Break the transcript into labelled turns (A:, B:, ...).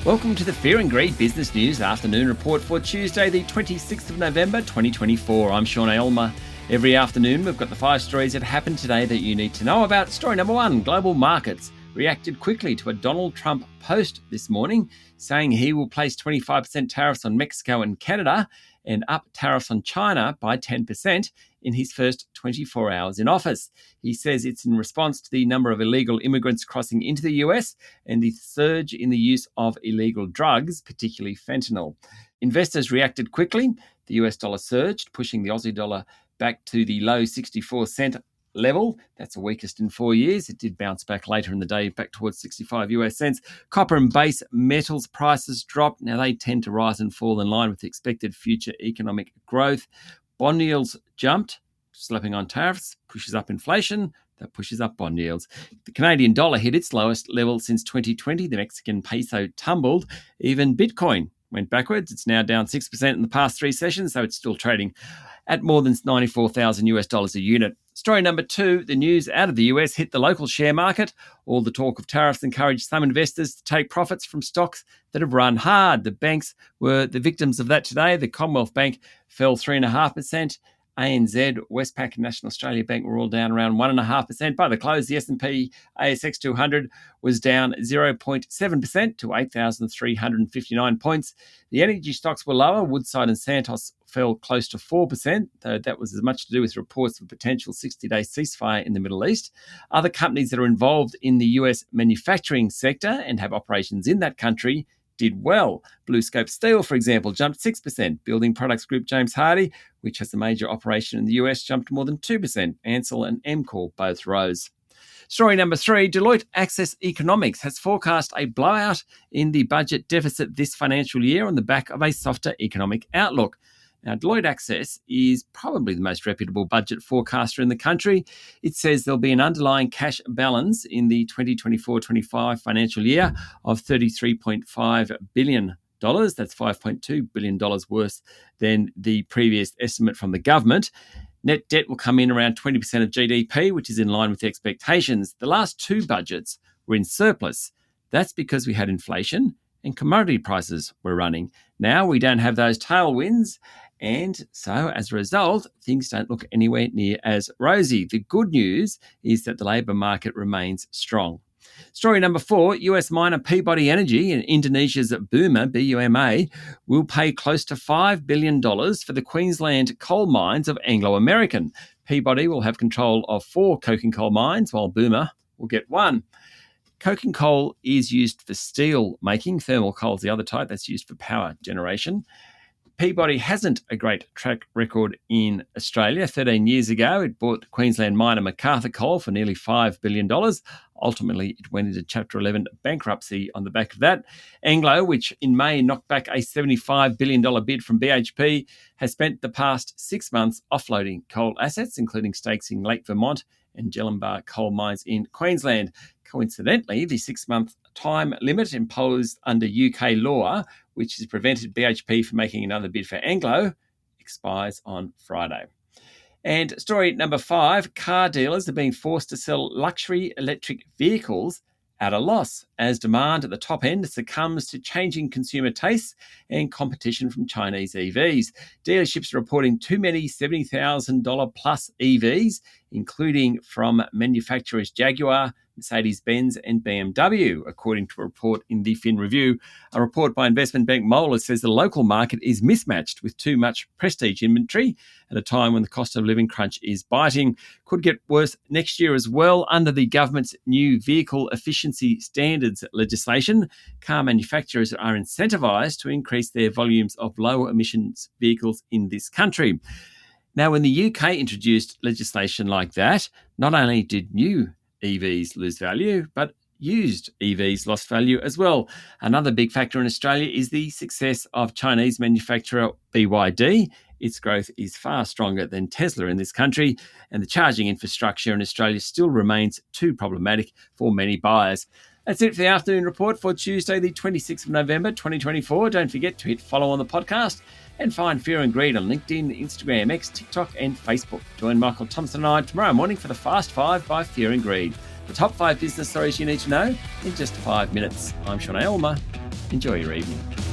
A: Welcome to the Fear and Greed Business News Afternoon Report for Tuesday, the 26th of November, 2024. I'm Sean Aylmer. Every afternoon, we've got the 5 stories that happened today that you need to know about. Story number 1, global markets reacted quickly to a Donald Trump post this morning saying he will place 25% tariffs on Mexico and Canada and up tariffs on China by 10% in his first 24 hours in office. He says it's in response to the number of illegal immigrants crossing into the US and the surge in the use of illegal drugs, particularly fentanyl. Investors reacted quickly. The US dollar surged, pushing the Aussie dollar back to the low 64-cent level. That's the weakest in 4 years. It did bounce back later in the day, back towards 65 US cents. Copper and base metals prices dropped. Now they tend to rise and fall in line with expected future economic growth. Bond yields jumped, slapping on tariffs, pushes up inflation. That pushes up bond yields. The Canadian dollar hit its lowest level since 2020. The Mexican peso tumbled. Even Bitcoin went backwards. It's now down 6% in the past 3 sessions, so it's still trading at more than $94,000 a unit. Story number 2, the news out of the US hit the local share market. All the talk of tariffs encouraged some investors to take profits from stocks that have run hard. The banks were the victims of that today. The Commonwealth Bank fell 3.5%. ANZ, Westpac and National Australia Bank were all down around 1.5%. By the close, the S&P ASX 200 was down 0.7% to 8,359 points. The energy stocks were lower. Woodside and Santos fell close to 4%, though that was as much to do with reports of a potential 60-day ceasefire in the Middle East. Other companies that are involved in the US manufacturing sector and have operations in that country did well. BlueScope Steel, for example, jumped 6%. Building Products Group James Hardie, which has a major operation in the US, jumped more than 2%. Ansell and Amcor both rose. Story number 3, Deloitte Access Economics has forecast a blowout in the budget deficit this financial year on the back of a softer economic outlook. Now, Deloitte Access is probably the most reputable budget forecaster in the country. It says there'll be an underlying cash balance in the 2024-25 financial year of $33.5 billion. That's $5.2 billion worse than the previous estimate from the government. Net debt will come in around 20% of GDP, which is in line with expectations. The last 2 budgets were in surplus. That's because we had inflation and commodity prices were running. Now we don't have those tailwinds, and so as a result, things don't look anywhere near as rosy. The good news is that the labour market remains strong. Story number 4, US miner Peabody Energy and Indonesia's Buma, BUMA, will pay close to $5 billion for the Queensland coal mines of Anglo American. Peabody will have control of 4 coking coal mines, while Buma will get 1. Coking coal is used for steel making. Thermal coal is the other type that's used for power generation. Peabody hasn't a great track record in Australia. 13 years ago, it bought Queensland miner Macarthur Coal for nearly $5 billion. Ultimately, it went into Chapter 11 bankruptcy on the back of that. Anglo, which in May knocked back a $75 billion bid from BHP, has spent the past 6 months offloading coal assets, including stakes in Lake Vermont and Jellinbah coal mines in Queensland. Coincidentally, the 6-month time limit imposed under UK law, which has prevented BHP from making another bid for Anglo, expires on Friday. And story number 5, car dealers are being forced to sell luxury electric vehicles at a loss as demand at the top end succumbs to changing consumer tastes and competition from Chinese EVs. Dealerships are reporting too many $70,000 plus EVs, including from manufacturers Jaguar, Mercedes-Benz and BMW, according to a report in the Fin Review. A report by investment bank Moeller says the local market is mismatched with too much prestige inventory at a time when the cost of living crunch is biting. Could get worse next year as well. Under the government's new vehicle efficiency standards legislation, car manufacturers are incentivised to increase their volumes of low emissions vehicles in this country. Now, when the UK introduced legislation like that, not only did new EVs lose value, but used EVs lost value as well. Another big factor in Australia is the success of Chinese manufacturer BYD. Its growth is far stronger than Tesla in this country, and the charging infrastructure in Australia still remains too problematic for many buyers. That's it for the afternoon report for Tuesday, the 26th of November, 2024. Don't forget to hit follow on the podcast and find Fear and Greed on LinkedIn, Instagram, X, TikTok and Facebook. Join Michael Thompson and I tomorrow morning for the Fast 5 by Fear and Greed. the top 5 business stories you need to know in just 5 minutes. I'm Sean Aylmer. Enjoy your evening.